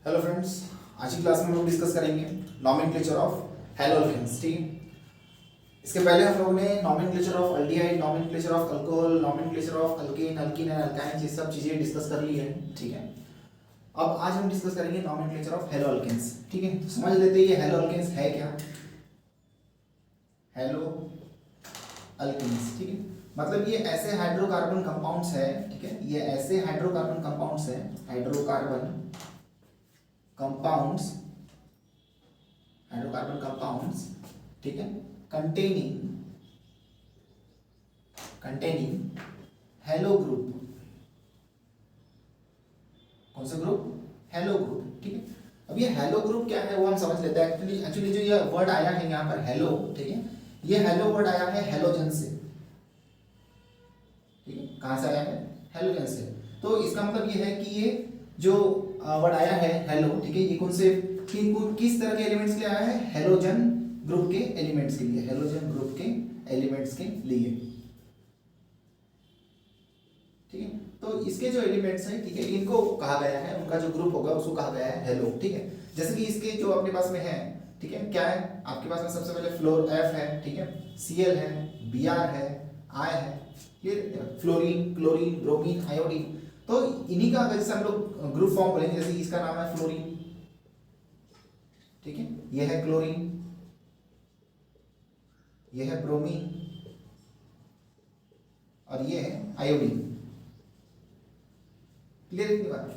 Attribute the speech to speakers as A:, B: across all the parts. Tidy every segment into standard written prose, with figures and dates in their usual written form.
A: Hello friends, आज की class में हम लोग डिस्कस करेंगे नॉमेनक्लेचर ऑफ हैलोअल्केन्स। ठीक है, इसके पहले हम लोगों ने nomenclature of aldehyde, nomenclature of alcohol, nomenclature of alkane, alkyne and alkynes, ये सब चीजें डिस्कस कर ली है। ठीक है, अब आज हम डिस्कस करेंगे नॉमेनक्लेचर ऑफ हैलोअल्केन्स। ठीक है, तो समझ लेते हैं ये हैलोअल्केन्स है क्या। हैलोअल्केन्स, ठीक है, मतलब ये ऐसे हाइड्रोकार्बन कंपाउंड्स है। ठीक है, ये ऐसे हाइड्रोकार्बन कंपाउंड्स है, हाइड्रोकार्बन कंपाउंड्स, हाइड्रोकार्बन कंपाउंड्स, ठीक है, कंटेनिंग हेलो ग्रुप। कौन सा ग्रुप? Hello group. ठीक है, अब ये हेलो ग्रुप क्या है वो हम समझ लेते हैं। एक्चुअली जो ये वर्ड आया है यहाँ पर हेलो, ठीक है, ये हेलो वर्ड आया है हेलोजन से। ठीक है, कहाँ से आया है? हेलोजन से। तो इसका मतलब ये है कि ये जो वर्ड आया है हेलो, ठीक है, ये कौन से किस तरह के एलिमेंट्स के लिए आया है? हेलोजन ग्रुप के एलिमेंट्स के लिए, हेलोजन ग्रुप के एलिमेंट्स के लिए। ठीक है, तो इसके जो एलिमेंट्स हैं, ठीक है, इनको कहा गया है, उनका जो ग्रुप होगा उसको कहा गया है हेलो। ठीक है, जैसे कि इसके जो अपने पास में है, ठीक है, क्या है आपके पास में? सबसे पहले फ्लोर एफ है, ठीक है, Cl है, Br है, I है, clear, fluorine, chlorine, bromine, iodine. तो इन्हीं का अगर जैसे हम लोग ग्रुप फॉर्म करेंगे, जैसे इसका नाम है फ्लोरीन, ठीक है, यह है क्लोरीन, यह है ब्रोमीन और ये है आयोडीन। क्लियर है बात?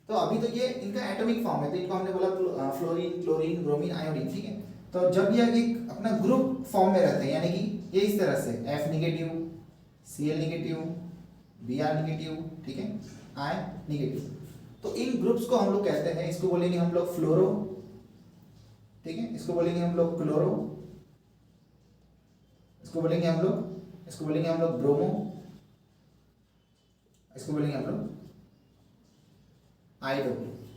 A: तो अभी तो ये इनका एटॉमिक फॉर्म है, तो इनको हमने बोला फ्लोरीन, क्लोरीन, ब्रोमीन, आयोडीन। ठीक है, तो जब ये एक अपना ग्रुप फॉर्म में रहते हैं, यानी कि ये इस तरह से F negative, Cl negative, Br negative, ठीक है, I नेगेटिव, तो इन ग्रुप्स को हम लोग कहते हैं, इसको बोलेंगे हम लोग फ्लोरो, ठीक है, इसको बोलेंगे हम लोग क्लोरो, इसको बोलेंगे हम लोग ब्रोमो, इसको बोलेंगे हम लोग आइडो।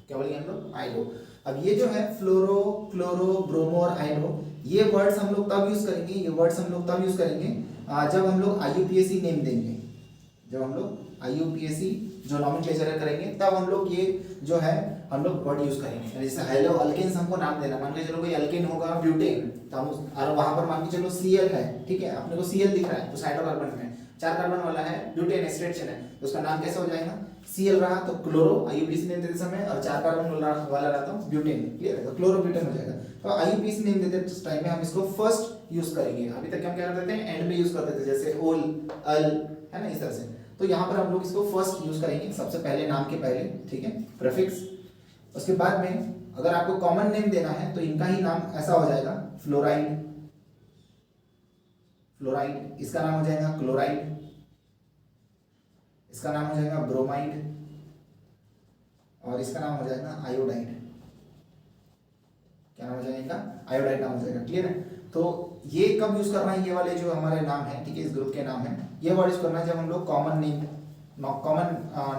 A: क्या बोलेंगे हम लोग? आइडो। अब ये जो है फ्लोरो, क्लोरो, ब्रोमो और आइडो, ये वर्ड्स हम लोग तब यूज करेंगे, जब हम लोग IUPAC नेम देंगे। जब हम लोग IUPAC जो नॉमेनक्लेचर करेंगे, तब हम लोग ये जो है हम लोग वर्ड यूज करेंगे। जैसे हेलो अल्केन्स हमको नाम देना, मान के चलो कोई अल्केन होगा ब्यूटेन, तो हम और वहां पर मान के चलो Cl है, ठीक है, अपने को Cl दिख रहा है उस हाइड्रोकार्बन में, 4 कार्बन वाला है, ब्यूटेन स्ट्रेट चेन है, तो उसका नाम कैसे हो जाएगा? Cl रहा तो क्लोरो, IUPAC नेम देते समय, और 4 कार्बन वाला रहा तो ब्यूटेन। क्लियर है? तो क्लोरो ब्यूटेन हो जाएगा। तो IUPAC नेम देते उस टाइम में हम इसको फर्स्ट यूज करेंगे। अभी तक हम क्या करते थे? एंड में यूज करते थे, जैसे ओल, अल, है ना, इस तरह से। तो यहाँ पर हम लोग इसको फर्स्ट यूज करेंगे, सबसे पहले नाम के पहले, ठीक है, प्रीफिक्स। उसके बाद में अगर आपको कॉमन नेम देना है तो इनका ही नाम ऐसा हो जाएगा, फ्लोराइड, इसका नाम हो जाएगा क्लोराइड, इसका नाम हो जाएगा ब्रोमाइड और इसका नाम हो जाएगा आयोडाइड। क्या नाम हो जाएगा इनका? आयोडाइड नाम हो जाएगा। क्लियर है? तो ये कब यूज करना है? ये वाले जो हमारे नाम है, ठीक है, इस ग्रुप के नाम है, ये वर्ड यूज करना है जब हम लोग कॉमन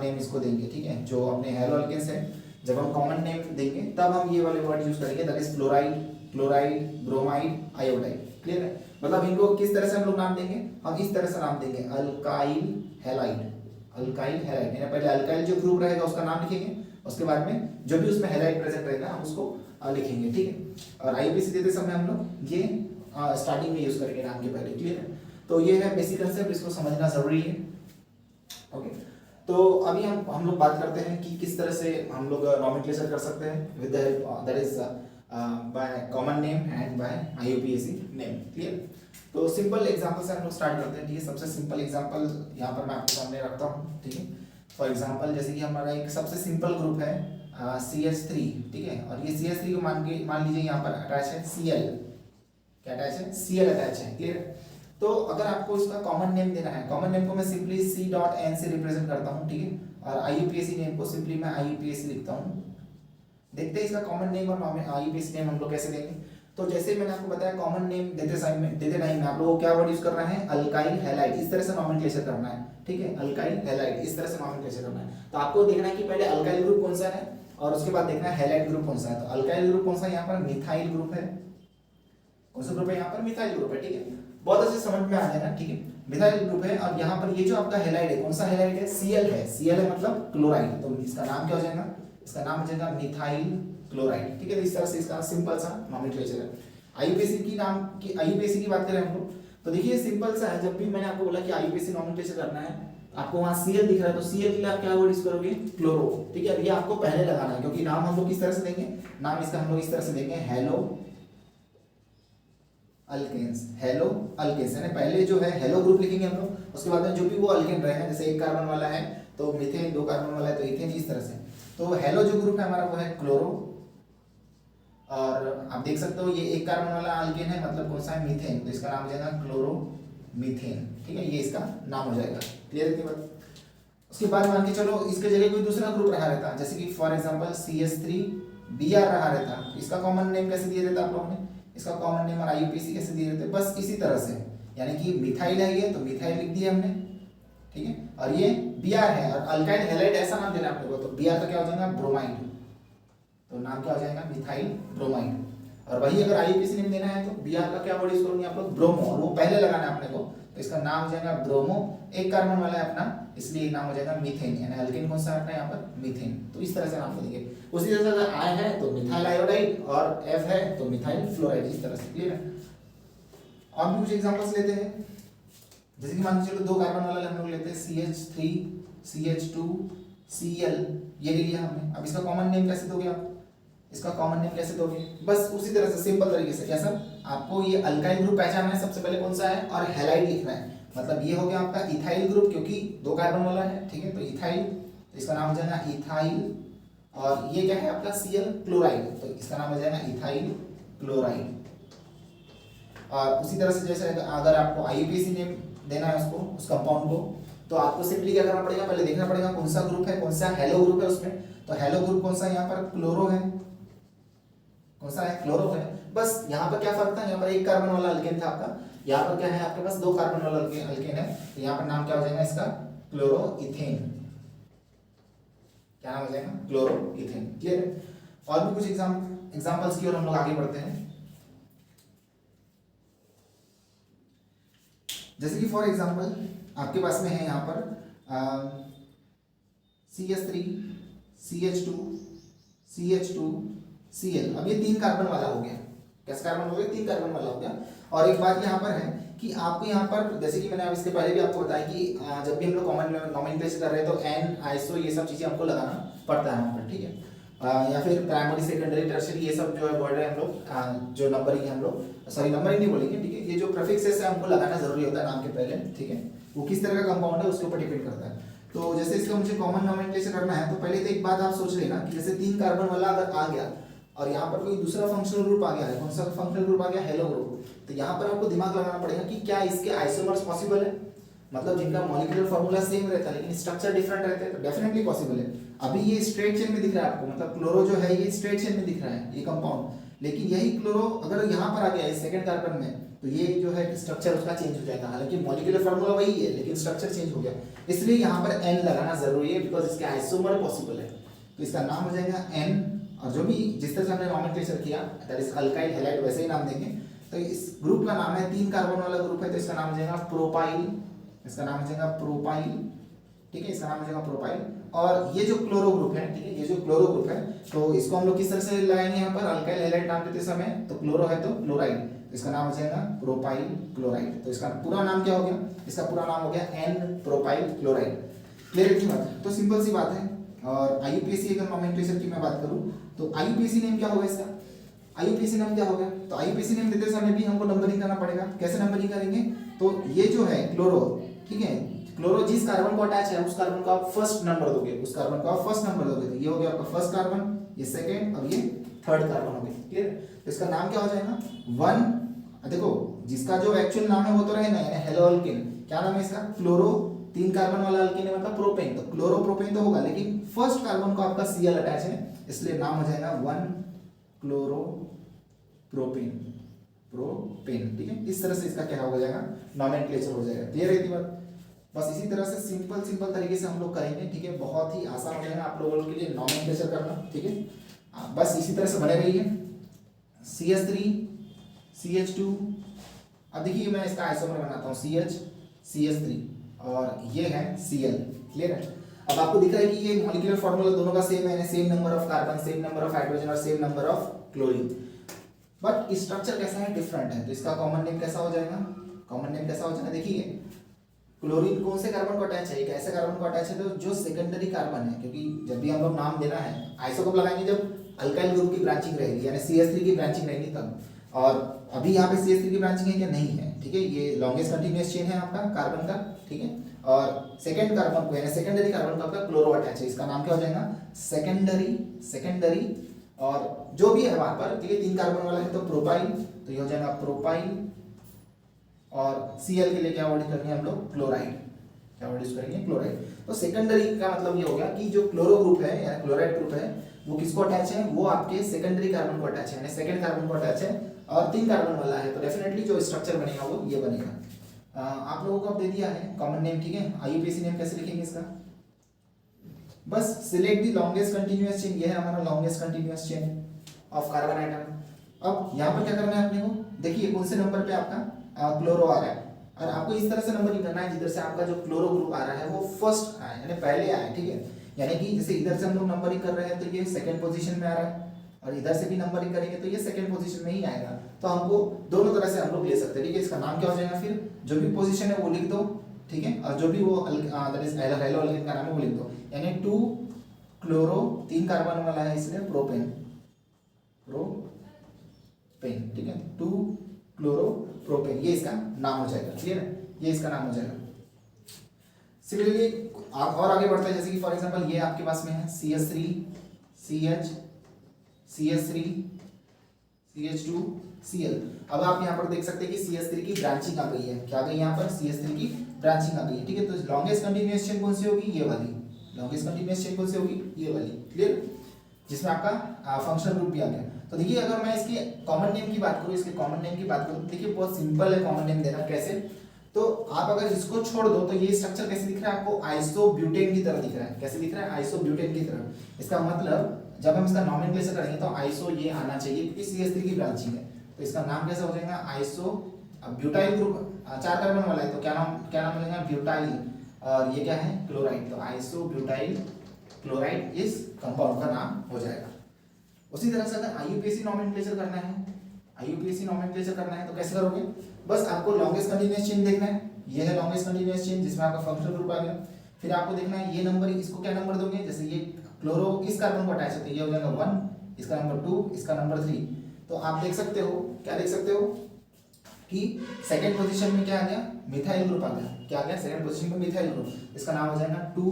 A: नेम इसको देंगे। ठीक है, जो अपने हैलोअल्केन्स है, जब हम कॉमन नेम देंगे तब हम ये वाले वर्ड यूज करेंगे, that is fluoride, chloride, bromide, iodide. Clear है? मतलब इनको किस तरह से हम लोग नाम देंगे? हम इस तरह से नाम देंगे, अल्काइल हैलाइड, यानी पहले अल्काइल जो ग्रुप रहेगा उसका नाम लिखेंगे, उसके बाद में जो भी उसमें हैलाइड प्रेजेंट रहेगा हम उसको लिखेंगे। ठीक है, और IUPAC देते समय हम लोग ये स्टार्टिंग में यूज करेंगे नाम के पहले। क्लियर है? तो ये है बेसिक कंसेप्ट, इसको समझना जरूरी है। ओके, तो अभी हम लोग बात करते हैं कि किस तरह से हम लोग नॉमेनक्लेचर कर सकते हैं with the help, that is by common name and by IUPAC name. Clear? तो सिंपल एग्जांपल से हम लोग स्टार्ट करते हैं। ठीक है, सबसे सिंपल एग्जांपल यहाँ पर मैं आपके सामने रखता हूँ। ठीक है, फॉर एग्जांपल जैसे कि हमारा एक सबसे सिंपल ग्रुप है CH3, ठीक है, और ये CH3 को मान लीजिए यहाँ पर अटैच है Cl। क्या अटैच है? Cl अटैच है। क्लियर? तो अगर आपको इसका कॉमन नेम देना है, कॉमन नेम को मैं सिंपली C.N से रिप्रेजेंट करता हूँ। ठीक है, और IUPAC नेम को सिंपली मैं IUPAC लिखता हूँ। देखते हैं इसका कॉमन नेम और IUPAC नेम हम लोग कैसे देंगे। तो जैसे मैंने आपको बताया, कॉमन नेम देते टाइम में आप लोगों को क्या वर्ड यूज करना है? अल्काइल हैलाइड, इस तरह से नॉमेनक्लेचर करना है। ठीक है, अल्काइल हैलाइड, इस तरह से नॉमेनक्लेचर करना है। तो आपको देखना है कि पहले अल्काइल ग्रुप कौन सा है और उसके बाद देखना है हैलाइड ग्रुप कौन सा है। तो अल्काइल ग्रुप कौन सा है? यहाँ पर मिथाइल ग्रुप है। कौन सा ग्रुप है? यहाँ पर मिथाइल ग्रुप है। ठीक है, बहुत अच्छे समझ में आ जाएगा। ठीक है, मिथाइल ग्रुप है। और यहाँ पर ये जो आपका हैलाइड है, कौन सा हैलाइड है? Cl है। Cl है मतलब क्लोराइड, तो इसका नाम क्या हो जाएगा? इसका नाम हो जाएगा मिथाइल क्लोराइड। ठीक है, तो इस तरह से इसका सिंपल सा नॉमेनक्लेचर है। आईयूपीएसी की बात करें हम लोग, तो देखिए सिंपल सा है। जब भी मैंने आपको बोला कि आईयूपीएसी नॉमेनक्लेचर करना है, आपको वहां Cl दिख रहा है, तो Cl के लिए आप क्या वर्ड यूज करोगे? क्लोरो। ठीक है, ये आपको पहले लगाना है, क्योंकि नाम हम लोग किस तरह से देंगे, नाम इसका हम लोग इस तरह से देंगे हेलो अल्केन्स। हेलो अल्केन्स यानी पहले जो है हेलो ग्रुप लिखेंगे हम लोग, उसके बाद में जो भी वो अल्केन रहेगा, जैसे एक कार्बन वाला है तो मीथेन, दो कार्बन वाला है तो इथेन, इस तरह से। तो हेलो जो ग्रुप है हमारा वो है क्लोरो, और आप देख सकते हो ये एक कार्बन वाला अल्केन है, मतलब कौन सा है? मीथेन, तो इसका नाम हो जाएगा क्लोरो मीथेन। ठीक है, ये इसका नाम हो जाएगा। क्लियर है बात? उसके बाद मान के चलो इसके जगह कोई दूसरा ग्रुप रहा रहता, जैसे कि फॉर एग्जांपल CH3Br रहा रहता, इसका कॉमन नेम कैसे दिया रहता आप लोगों ने? इसका कॉमन नेम और आईयूपीएसी कैसे दिए रहते? बस इसी तरह से, यानी कि मिथाइल है ये, तो मिथाइल लिख दिया हमने। ठीक है, और ये Br है, और अल्काइल हैलाइड ऐसा नाम देना आपने को, तो Br का क्या हो जाएगा? ब्रोमाइड, तो नाम क्या हो जाएगा? Methyl bromide. और वही अगर आईयूपीएसी नेम देना है तो Br का क्या वर्ड यूज करोगे आप लोग? ब्रोमो, और वो पहले लगाना है अपने को, तो इसका नाम हो जाएगा ब्रोमो। एक कार्बन वाला है अपना, इसलिए नाम हो जाएगा मीथेन, यानी अल्केन कौन सा है यहाँ पर? मीथेन। तो इस तरह से नाम देंगे। उसी तरह से अगर I है तो मिथाइल आयोडाइड, और F है तो मिथाइल फ्लोराइड, इस तरह से। क्लियर है? और भी कुछ एग्जांपल्स लेते हैं, जैसे कि मान के चलो दो कार्बन वाला हम लोग लेते हैं CH3 CH2 Cl, ये ले लिया हमने। अब इसका कॉमन नेम कैसे दोगे आप? इसका कॉमन नेम कैसे दोगे? बस उसी तरह से सिंपल तरीके से। कैसा? आपको ये अल्काइल ग्रुप पहचानना है सबसे पहले कौन सा है, और हैलाइड लिखना है। मतलब ये हो गया आपका इथाइल ग्रुप, क्योंकि दो कार्बन वाला है। ठीक है, तो इथाइल, तो इसका नाम हो जाएगा इथाइल, और ये क्या है आपका? Cl क्लोराइड, तो इसका नाम हो जाएगा इथाइल क्लोराइड। और उसी तरह से जैसे अगर आपको आईयूपीएसी नेम देना है उसको, उस कंपाउंड को, तो आपको सिंपली क्या करना पड़ेगा? पहले देखना पड़ेगा कौन सा ग्रुप है, कौन सा हेलो ग्रुप है उसमें। तो हेलो ग्रुप कौन सा है यहाँ पर? क्लोरो है। कौन सा है? क्लोरो है। बस यहाँ पर क्या फर्क था? यहाँ पर एक कार्बन वाला अल्केन था आपका, यहाँ पर क्या है आपके पास? दो कार्बन वाला अल्केन है, तो यहाँ पर नाम क्या हो जाएगा इसका? Chloro ethane. क्या नाम हो जाएगा? Chloro ethane. क्लियर है? और भी कुछ एग्जांपल्स की ओर हम लोग आगे बढ़ते हैं, जैसे कि फॉर एग्जांपल आपके पास में है यहाँ पर CH3 CH2 CH2 Cl। अब ये तीन कार्बन वाला हो गया। कैसा कार्बन हो गया? तीन कार्बन वाला हो गया। और एक बात यहाँ पर है कि आपको यहाँ पर, जैसे कि मैंने अब इसके पहले भी आपको बताया कि जब भी हम लोग कॉमन नॉमेनक्लेचर कर रहे हैं तो एन, आइसो, ये सब चीज़ें हमको लगाना पड़ता है वहाँ पर। ठीक है, या फिर प्राइमरी, सेकेंडरी, टर्शियरी, ये सब जो है वर्ड है हम लोग जो नंबरिंग है हम लोग, सॉरी नंबरिंग नहीं बोलेंगे। ठीक है, ये जो प्रीफिक्सेस है हमको लगाना जरूरी होता है नाम के पहले। ठीक है, वो किस तरह का कंपाउंड है उसके ऊपर डिपेंड करता है। तो जैसे इसका मुझे कॉमन नॉमेनक्लेचर करना है, तो पहले तो एक बात आप सोच लेना कि जैसे तीन कार्बन वाला अगर आ गया और यहाँ पर कोई दूसरा फंक्शनल ग्रुप आ गया है, कौन सा फंक्शनल ग्रुप आ गया? Hello group. तो यहाँ पर आपको दिमाग लगाना पड़ेगा कि क्या इसके आइसोमर्स पॉसिबल है, मतलब जिनका मॉलिक्यूलर फॉर्मूला सेम रहता है लेकिन स्ट्रक्चर डिफरेंट रहते हैं, तो डेफिनेटली पॉसिबल है। अभी ये स्ट्रेट चेन में दिख रहा है आपको, मतलब क्लोरो जो है ये स्ट्रेट चेन में दिख रहा है ये कंपाउंड, लेकिन यही क्लोरो अगर यहाँ पर आ गया इस सेकंड कार्बन में, तो ये जो है स्ट्रक्चर उसका चेंज हो जाएगा। हालांकि मॉलिक्यूलर फार्मूला वही है लेकिन स्ट्रक्चर चेंज हो गया, इसलिए यहाँ पर N लगाना जरूरी है, बिकॉज इसके आइसोमर पॉसिबल है। तो इसका नाम हो जाएगा N, और जो भी जिस तरह से हमने नॉमेनक्लेचर किया दैट इज अल्काइल हैलाइड, वैसे ही नाम देंगे। तो इस ग्रुप का नाम है, तीन कार्बन वाला ग्रुप है, तो इसका नाम हो जाएगा प्रोपाइल। इसका नाम हो जाएगा प्रोपाइल। ठीक है, इसका नाम हो जाएगा प्रोपाइल। और ये जो क्लोरो ग्रुप है, ठीक है, ये जो क्लोरो ग्रुप है, तो इसको हम लोग किस तरह से लगाएंगे यहाँ पर? अल्काइल हैलाइड नाम देते समय, तो क्लोरो है तो क्लोराइड, इसका नाम हो जाएगा प्रोपाइल क्लोराइड। तो इसका पूरा नाम क्या हो गया? इसका पूरा नाम हो गया N प्रोपाइल क्लोराइड। क्लियर है की बात? तो सिंपल सी बात है। और आईयूपीएसी अगर नॉमेनक्लेचर की मैं बात करूं, तो आईयूपीएसी नेम क्या होगा इसका? आईयूपीएसी नेम क्या होगा? तो आईयूपीएसी नेम देते समय भी हमको नंबरिंग करना पड़ेगा। कैसे नंबरिंग करेंगे? तो ये जो है क्लोरो, ठीक है, क्लोरो जिस कार्बन को अटैच है उस कार्बन को आप फर्स्ट नंबर दोगे, उस कार्बन को आप फर्स्ट नंबर दोगे। तो ये हो गया आपका फर्स्ट कार्बन, ये सेकंड, और ये थर्ड कार्बन हो गया। क्लियर? तो इसका नाम क्या हो जाएगा? वन। देखो जिसका जो एक्चुअल नाम है वो तो रहे ना, यानी हेलोअल्केन। क्या नाम है इसका? क्लोरो, तीन कार्बन वाला अल्केन है मतलब प्रोपेन, तो क्लोरोप्रोपेन तो होगा, लेकिन फर्स्ट कार्बन को आपका Cl अटैच है, इसलिए नाम हो जाएगा वन क्लोरोप्रोपेन, प्रोपेन। ठीक है, इस तरह से इसका क्या हो जाएगा? नॉमेनक्लेचर हो जाएगा। क्लियर है बात? बस इसी तरह से सिंपल तरीके से हम लोग करेंगे। ठीक है, बहुत ही आसान हो जाएगा आप लोगों के लिए नॉमेनक्लेचर करना। ठीक है, बस इसी तरह से बने रहिए। CH3 CH2, अब देखिए मैं इसका आइसोमर बनाता हूँ CH CH3, और ये है Cl। क्लियर है? अब आपको दिख रहा है कि ये मॉलिक्यूलर फॉर्मूला दोनों का सेम है, same number of carbon, same number of hydrogen और same number of chlorine, but structure कैसा है, डिफरेंट है। तो इसका कॉमन नेम कैसा हो जाएगा, कॉमन नेम कैसा हो जाएगा, देखिए क्लोरीन कौन से कार्बन को अटैच है, एक ऐसे कार्बन को अटैच है तो जो सेकेंडरी कार्बन है, क्योंकि जब भी हम लोग नाम देना है आइसो कब लगाएंगे, जब अल्काइल ग्रुप की ब्रांचिंग रहेगी, यानी CH3 की ब्रांचिंग रहेगी तब। और अभी यहाँ पे CH3 की ब्रांचिंग है क्या, नहीं है, ठीक है। ये लॉन्गेस्ट कंटिन्यूअस चेन है आपका कार्बन का, ठीक है। और सेकेंड कार्बन को यानी सेकेंडरी कार्बन को आपका क्लोरो अटैच है, इसका नाम क्या हो जाएगा, सेकेंडरी। और जो भी है वहां पर, ठीक है, 3 कार्बन वाला है तो प्रोपाइल, तो ये हो जाएगा प्रोपाइल। और Cl के लिए क्या वर्ड करेंगे हम लोग, क्लोराइड, क्या वर्ड यूज करेंगे, क्लोराइड। तो सेकेंडरी का मतलब ये हो गया कि जो क्लोरो ग्रुप है या क्लोराइड ग्रुप है वो किसको अटैच है, वो आपके सेकेंडरी कार्बन को अटैच है, यानी सेकेंड कार्बन को अटैच है, और 3 कार्बन वाला है तो डेफिनेटली जो स्ट्रक्चर बनेगा वो ये बनेगा। आप लोगों को अब दे दिया है कॉमन नेम, ठीक है। IUPAC नेम कैसे लिखेंगे इसका, बस select the longest continuous chain, ये है हमारा longest continuous chain of carbon atom. अब यहाँ पर क्या करना है अपने को, देखिए कौन से नंबर पे आपका क्लोरो आ रहा है, और आपको इस तरह से नंबरिंग करना है जिधर से आपका जो क्लोरो ग्रुप आ रहा है वो फर्स्ट आए, यानी पहले आए, ठीक है। यानी कि जैसे इधर से हम लोग नंबरिंग कर रहे हैं तो ये सेकंड पोजीशन में आ रहा है, और इधर से भी नंबरिंग करेंगे तो ये सेकंड पोजीशन में ही आएगा। तो हमको दोनों तरह से हम लोग ले सकते हैं, ठीक है। इसका नाम क्या हो जाएगा, फिर जो भी पोजीशन है वो लिख दो, ठीक है, और जो भी वो दैट इज हेलोअल्केन का नाम है वो लिख दो, यानी 2 क्लोरो 3 कार्बन वाला है इसलिए प्रोपेन, ठीक है, 2 क्लोरो प्रोपेन, ये इसका नाम हो जाएगा, क्लियर है, ये इसका नाम हो जाएगा। सिमिलरली आप और आगे बढ़ते हैं, जैसे कि फॉर एग्जांपल ये आपके पास में है CH3 CH3 CH2 Cl। अब आप यहाँ पर देख सकते हैं कि CH3 की ब्रांचिंग आ गई है, क्या गई यहाँ पर, CH3 की ब्रांचिंग आ गई है, ठीक है। तो लॉन्गेस्ट कंटिन्यूअस चेन कौन सी होगी, ये वाली, लॉन्गेस्ट कंटिन्यूअस चेन कौन सी होगी, ये वाली, क्लियर, जिसमें आपका फंक्शनल ग्रुप भी आ गया। तो देखिए अगर मैं इसके कॉमन नेम की बात करूँ, इसके कॉमन नेम की बात करूँ, देखिए बहुत सिंपल है कॉमन नेम देना, कैसे, तो आप अगर इसको छोड़ दो तो ये स्ट्रक्चर कैसे दिख रहा है आपको, आइसोब्यूटेन की तरह दिख रहा है, कैसे दिख रहा है, आइसोब्यूटेन की तरह। इसका मतलब जब हम इसका नॉमेनक्लेचर करेंगे तो आइसो ये आना चाहिए, क्योंकि CH3 की ब्रांचिंग है, तो इसका नाम कैसा हो जाएगा, आइसो। अब ब्यूटाइल ग्रुप 4 कार्बन वाला है तो क्या नाम मिलेगा, ब्यूटाइल, और ये क्या है, क्लोराइड, तो आइसोब्यूटाइल क्लोराइड इस कंपाउंड का नाम हो जाएगा। उसी तरह से अगर IUPAC नॉमेनक्लेचर करना है, IUPAC नॉमेनक्लेचर करना है तो कैसे करोगे, बस आपको लॉन्गेस्ट कंटिन्यूअस चेन देखना है, ये है लॉन्गेस्ट कंटिन्यूअस चेन जिसमें आपका फंक्शनल ग्रुप आ गया। फिर आपको देखना है ये नंबर, इसको क्या नंबर दोगे, जैसे ये क्लोरो इस कार्बन को अटैच है तो ये हो जाएगा 1, इसका नंबर 2, इसका नंबर 3। तो आप देख सकते हो, क्या देख सकते हो कि सेकंड पोजीशन में क्या आ गया, मिथाइल ग्रुप आ गया, क्या आ गया, सेकंड पोजीशन में मिथाइल ग्रुप, इसका नाम हो जाएगा 2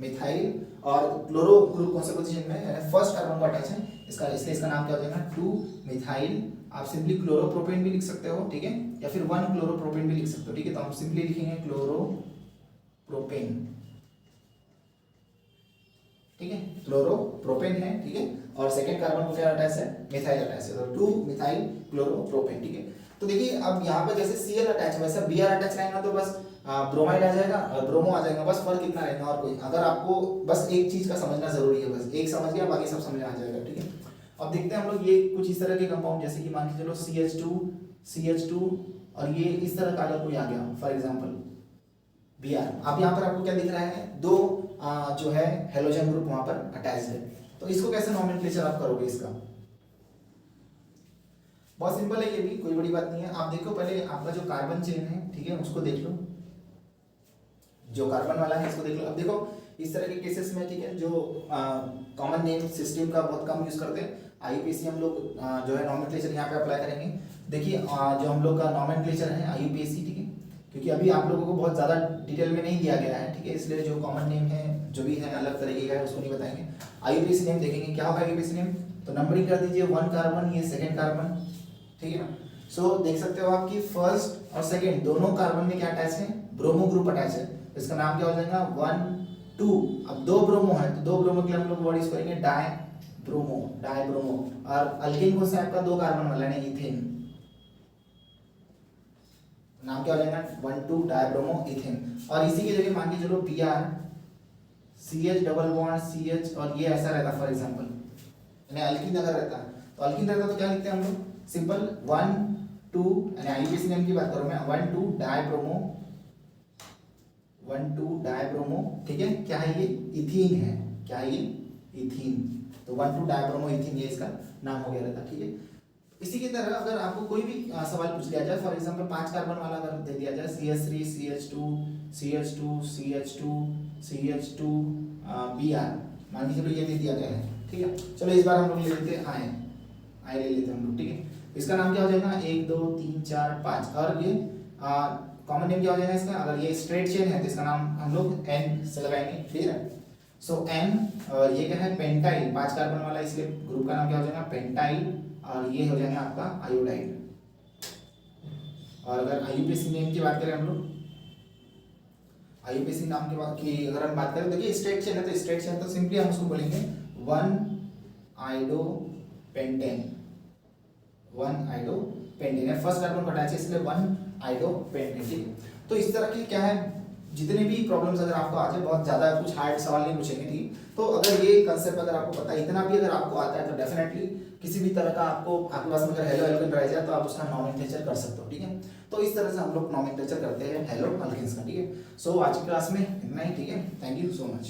A: मिथाइल। और क्लोरो ग्रुप कौन से पोजीशन में है, फर्स्ट कार्बन को अटैच है, इसका नाम क्या हो जाएगा, 2 मिथाइल। आप सिंपली क्लोरोप्रोपेन भी लिख सकते हो, ठीक है, या फिर 1 क्लोरोप्रोपेन भी लिख सकते हो, ठीक है। तो हम सिंपली लिखेंगे क्लोरोप्रोपेन, ठीक है, क्लोरोप्रोपेन है, ठीक है, और सेकंड कार्बन को क्या अटैच है, मिथाइल अटैच है, तो 2 मिथाइल क्लोरोप्रोपेन, ठीक है। तो देखिए अब यहाँ पर जैसे Cl अटैच है वैसा Br अटैच रहेगा तो बस ब्रोमाइड आ जाएगा और ब्रोमो आ जाएगा, बस फर्क इतना रहेगा, और कोई, अगर आपको बस एक चीज का समझना जरूरी है, बस एक समझ गया बाकी सब समझ आ जाएगा, ठीक है। अब देखते हैं हम लोग ये कुछ इस तरह के कंपाउंड, जैसे कि मान के चलो CH2 और ये इस तरह का अगर कोई आ गया फॉर एग्जांपल Br। अब यहाँ पर आपको क्या दिख रहा है, 2 जो है हेलोजन ग्रुप वहां पर अटैच्ड है, तो इसको कैसे नॉमेनक्लेचर आप करोगे, इसका बहुत सिंपल है, ये भी कोई बड़ी बात नहीं है। आप देखो पहले आपका जो कार्बन चेन है, ठीक है, उसको देख लो, जो कार्बन वाला है इसको देख लो। अब देखो इस तरह के केसेस में, ठीक है, जो कॉमन नेम सिस्टम का बहुत कम यूज करते हैं, IUPAC हम लोग जो है नॉमेनक्लेचर यहाँ पे अप्लाई करेंगे। देखिए जो हम लोग का नॉमेनक्लेचर है IUPAC, ठीक है, क्योंकि अभी आप लोगों को बहुत ज़्यादा डिटेल में नहीं दिया गया है, ठीक है, इसलिए जो कॉमन नेम है जो भी है अलग तरीके का है उसको नहीं बताएंगे। IUPAC नेम देखेंगे, क्या होगा IUPAC नेम, तो नंबरिंग कर दीजिए, 1 कार्बन, ये सेकेंड कार्बन, ठीक है ना। सो देख सकते हो आप कि फर्स्ट और सेकेंड दोनों कार्बन में क्या अटैच है, ब्रोमो ग्रुप अटैच है, तो इसका नाम क्या हो जाएगा, 1 2। अब 2 ब्रोमो है तो 2 ब्रोमो के लिए हम लोग वर्ड यूज करेंगे डाइब्रोमो। और अल्केन कौन सा है आपका, 2 कार्बन वाला है, इथेन, नाम क्या हो जाएगा, 1 2 डाइब्रोमो इथेन। और इसी की जगह मान के चलो Br CH double bond CH, और ये ऐसा रहता फॉर एग्जांपल, यानी अल्कीन अगर रहता तो अल्कीन रहता तो क्या लिखते हैं हम लोग, सिंपल 1 2, यानी IUPAC नेम की बात करूं मैं, 1 2 डाइब्रोमो 1,2 डायब्रोमो, ठीक है, क्या है ये, इथीन है, क्या है ये, इथीन। तो 1,2 डायब्रोमो इथीन ये इसका नाम हो गया रहता, ठीक है। इसी की तरह अगर आपको कोई भी सवाल पूछ लिया जाए, फॉर एग्जांपल 5 कार्बन वाला अगर दे दिया जाए CH3 CH2 CH2 CH2 CH2 Br, मान लीजिए ये दे दिया गया है, ठीक है। चलो इस बार हम लोग ले लेते हैं आयन ले लेते हैं हम लोग, ठीक है। इसका नाम क्या हो जाएगा, 1 2 3 4 5, और ये कॉमन नेम क्या हो जाएगा इसका, अगर ये स्ट्रेट चेन है तो इसका नाम हम लोग N से लगाएंगे, ठीक है। सो N, ये क्या है, पेंटाइल, 5 कार्बन वाला, इसलिए ग्रुप का नाम क्या हो जाएगा, पेंटाइल, और ये हो जाएगा आपका आयोडाइड। और अगर IUPAC नेम की बात करें हम लोग, IUPAC नाम की अगर हम बात करें, देखिए स्ट्रेट चेन है तो स्ट्रेट चेन तो सिंपली हम उसको बोलेंगे 1-आइडोपेंटेन, 1-आइडोपेंटेन है, फर्स्ट कार्बन हटाया है इसलिए 1-आइडोपेंटेन, ठीक है। तो इस तरह की क्या है, जितने भी प्रॉब्लम्स अगर आपको आ जाए, बहुत ज़्यादा कुछ हार्ड सवाल नहीं पूछेंगे, ठीक। तो अगर ये कंसेप्ट अगर आपको पता है, इतना भी अगर आपको आता है, तो डेफिनेटली किसी भी तरह का आपको आपके पास में अगर हेलो एल्केन रह जाए तो आप उसका नोमेनक्लेचर कर सकते हो, ठीक है। तो इस तरह से हम लोग नोमेनक्लेचर करते हैं हेलो अल्केन्स का, ठीक है। सो आज की क्लास में इतना ही, ठीक है। Thank you so much.